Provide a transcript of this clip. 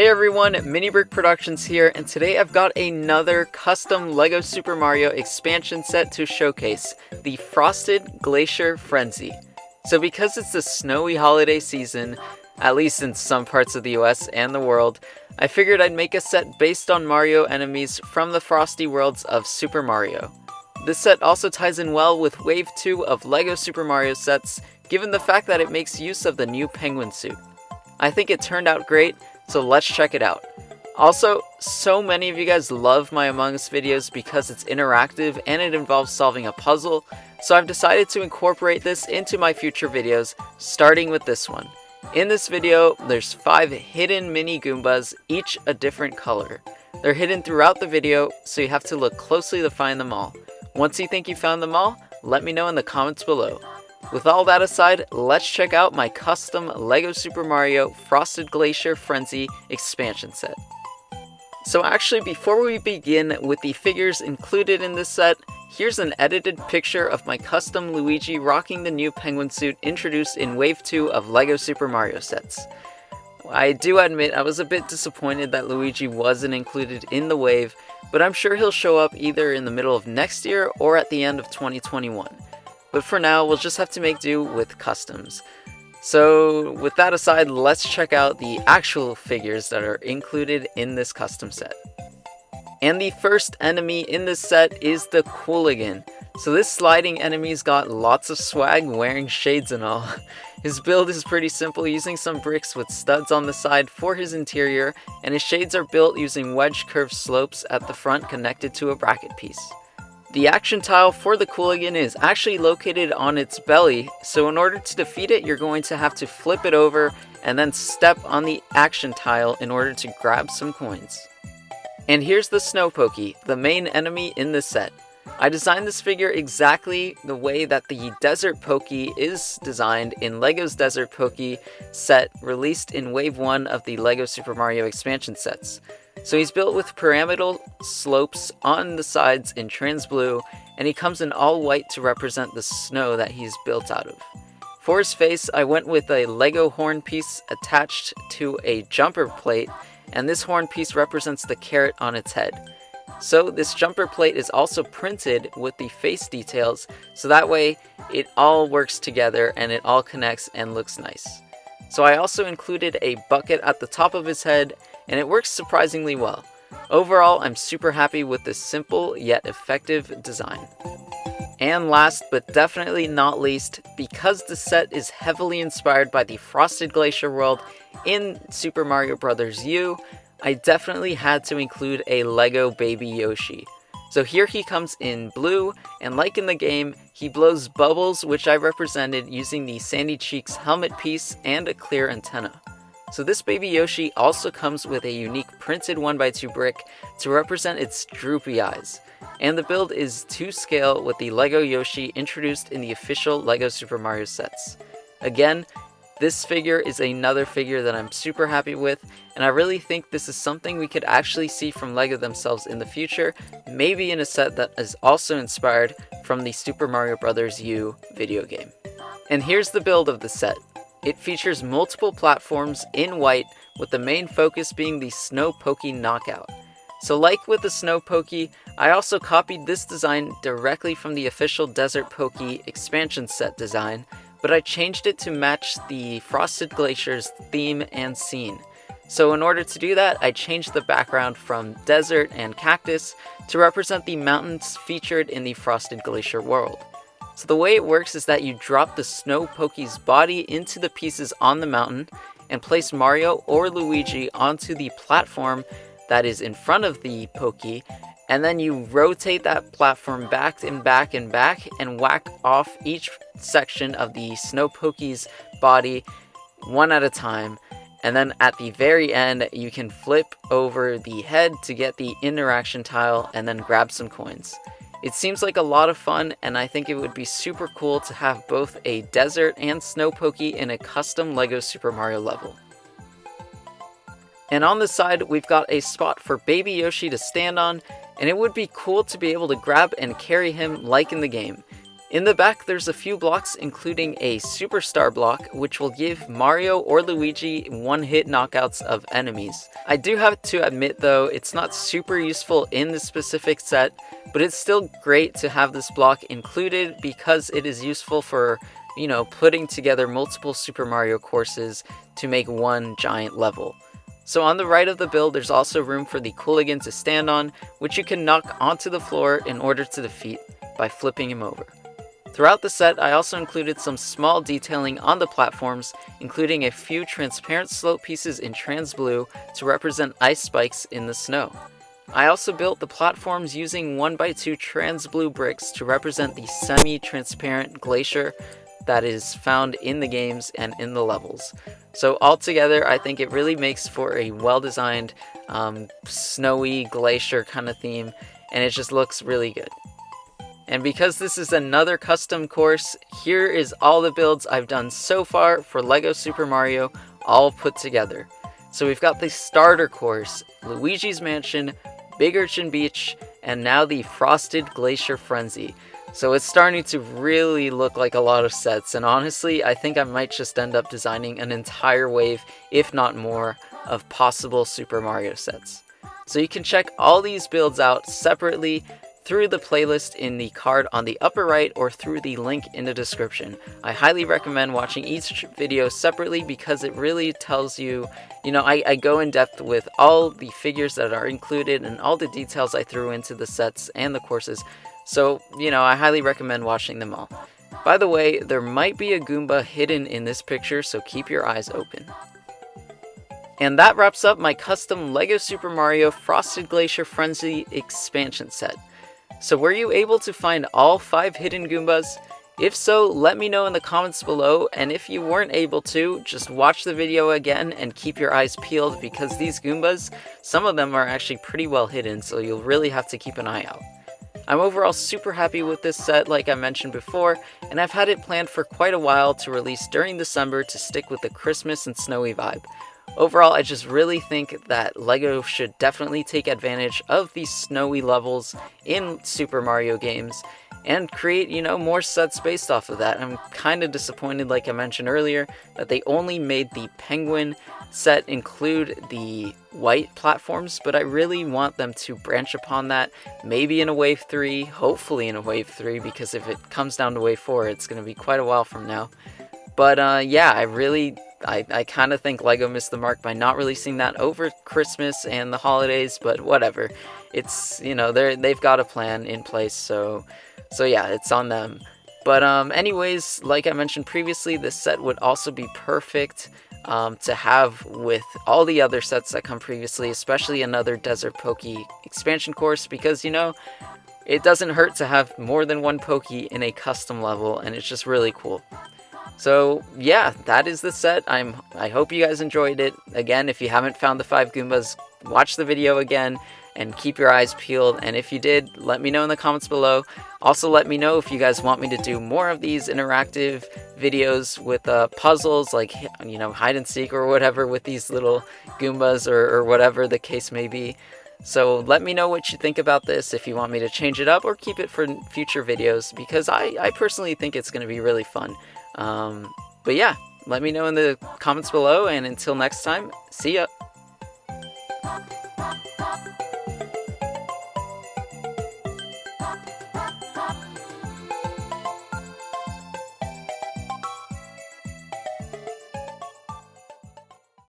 Hey everyone, Minibrick Productions here, and today I've got another custom LEGO Super Mario expansion set to showcase, the Frosted Glacier Frenzy. So because it's the snowy holiday season, at least in some parts of the US and the world, I figured I'd make a set based on Mario enemies from the frosty worlds of Super Mario. This set also ties in well with Wave 2 of LEGO Super Mario sets, given the fact that it makes use of the new penguin suit. I think it turned out great, so let's check it out. Also, so many of you guys love my Among Us videos because it's interactive and it involves solving a puzzle, so I've decided to incorporate this into my future videos, starting with this one. In this video, there's 5 hidden mini Goombas, each a different color. They're hidden throughout the video, so you have to look closely to find them all. Once you think you found them all, let me know in the comments below. With all that aside, let's check out my custom LEGO Super Mario Frosted Glacier Frenzy expansion set. So actually, before we begin with the figures included in this set, here's an edited picture of my custom Luigi rocking the new penguin suit introduced in Wave 2 of LEGO Super Mario sets. I do admit I was a bit disappointed that Luigi wasn't included in the wave, but I'm sure he'll show up either in the middle of next year or at the end of 2021. But for now, we'll just have to make do with customs. So with that aside, let's check out the actual figures that are included in this custom set. And the first enemy in this set is the Cooligan. So this sliding enemy's got lots of swag, wearing shades and all. His build is pretty simple, using some bricks with studs on the side for his interior, and his shades are built using wedge curved slopes at the front connected to a bracket piece. The action tile for the Cooligan is actually located on its belly, so in order to defeat it, you're going to have to flip it over and then step on the action tile in order to grab some coins. And here's the Snowpoke, the main enemy in this set. I designed this figure exactly the way that the Desert Poke is designed in LEGO's Desert Poke set released in Wave 1 of the LEGO Super Mario expansion sets. So he's built with pyramidal slopes on the sides in trans blue, and he comes in all white to represent the snow that he's built out of. For his face, I went with a LEGO horn piece attached to a jumper plate, and this horn piece represents the carrot on its head. So this jumper plate is also printed with the face details, so that way it all works together and it all connects and looks nice. So I also included a bucket at the top of his head, and it works surprisingly well. Overall, I'm super happy with this simple yet effective design. And last but definitely not least, because the set is heavily inspired by the Frosted Glacier world in Super Mario Bros. U, I definitely had to include a LEGO baby Yoshi. So here he comes in blue, and like in the game, he blows bubbles, which I represented using the Sandy Cheeks helmet piece and a clear antenna. So this baby Yoshi also comes with a unique printed 1x2 brick to represent its droopy eyes. And the build is to scale with the LEGO Yoshi introduced in the official LEGO Super Mario sets. Again, this figure is another figure that I'm super happy with, and I really think this is something we could actually see from LEGO themselves in the future, maybe in a set that is also inspired from the Super Mario Bros. U video game. And here's the build of the set. It features multiple platforms in white, with the main focus being the Snowpoke knockout. So like with the Snowpoke, I also copied this design directly from the official Desert Poke expansion set design, but I changed it to match the Frosted Glacier's theme and scene. So in order to do that, I changed the background from desert and cactus to represent the mountains featured in the Frosted Glacier world. So the way it works is that you drop the Snowpoke's body into the pieces on the mountain and place Mario or Luigi onto the platform that is in front of the Poke, and then you rotate that platform back and back and back and whack off each section of the Snowpoke's body one at a time, and then at the very end you can flip over the head to get the interaction tile and then grab some coins. It seems like a lot of fun, and I think it would be super cool to have both a desert and Snowpoke in a custom LEGO Super Mario level. And on the side, we've got a spot for baby Yoshi to stand on, and it would be cool to be able to grab and carry him like in the game. In the back, there's a few blocks, including a superstar block, which will give Mario or Luigi one-hit knockouts of enemies. I do have to admit though, it's not super useful in this specific set, but it's still great to have this block included because it is useful for, you know, putting together multiple Super Mario courses to make one giant level. So on the right of the build, there's also room for the Cooligan to stand on, which you can knock onto the floor in order to defeat by flipping him over. Throughout the set, I also included some small detailing on the platforms, including a few transparent slope pieces in trans blue to represent ice spikes in the snow. I also built the platforms using 1x2 trans blue bricks to represent the semi-transparent glacier that is found in the games and in the levels. So altogether, I think it really makes for a well-designed, snowy glacier kind of theme, and it just looks really good. And because this is another custom course, here is all the builds I've done so far for LEGO Super Mario, all put together. So we've got the starter course, Luigi's Mansion, Big Urchin Beach, and now the Frosted Glacier Frenzy. So it's starting to really look like a lot of sets, and honestly, I think I might just end up designing an entire wave, if not more, of possible Super Mario sets. So you can check all these builds out separately through the playlist in the card on the upper right or through the link in the description. I highly recommend watching each video separately because it really tells you, I go in depth with all the figures that are included and all the details I threw into the sets and the courses. So, I highly recommend watching them all. By the way, there might be a Goomba hidden in this picture, so keep your eyes open. And that wraps up my custom LEGO Super Mario Frosted Glacier Frenzy expansion set. So were you able to find all 5 hidden Goombas? If so, let me know in the comments below, and if you weren't able to, just watch the video again and keep your eyes peeled because these Goombas, some of them are actually pretty well hidden, so you'll really have to keep an eye out. I'm overall super happy with this set like I mentioned before, and I've had it planned for quite a while to release during December to stick with the Christmas and snowy vibe. Overall, I just really think that LEGO should definitely take advantage of these snowy levels in Super Mario games and create, more sets based off of that. I'm kind of disappointed, like I mentioned earlier, that they only made the Penguin set include the white platforms, but I really want them to branch upon that, maybe in a Wave 3, hopefully in a Wave 3, because if it comes down to Wave 4, it's going to be quite a while from now. But yeah, I kind of think LEGO missed the mark by not releasing that over Christmas and the holidays, but whatever. It's, they've got a plan in place, so yeah, it's on them. But anyways, like I mentioned previously, this set would also be perfect to have with all the other sets that come previously, especially another Desert Pokey expansion course, because, it doesn't hurt to have more than one Pokey in a custom level, and it's just really cool. So yeah, that is the set. I hope you guys enjoyed it. Again, if you haven't found the 5 Goombas, watch the video again and keep your eyes peeled. And if you did, let me know in the comments below. Also, let me know if you guys want me to do more of these interactive videos with puzzles like, hide and seek or whatever with these little Goombas or whatever the case may be. So let me know what you think about this, if you want me to change it up or keep it for future videos, because I personally think it's going to be really fun. But yeah, let me know in the comments below, and until next time, see ya!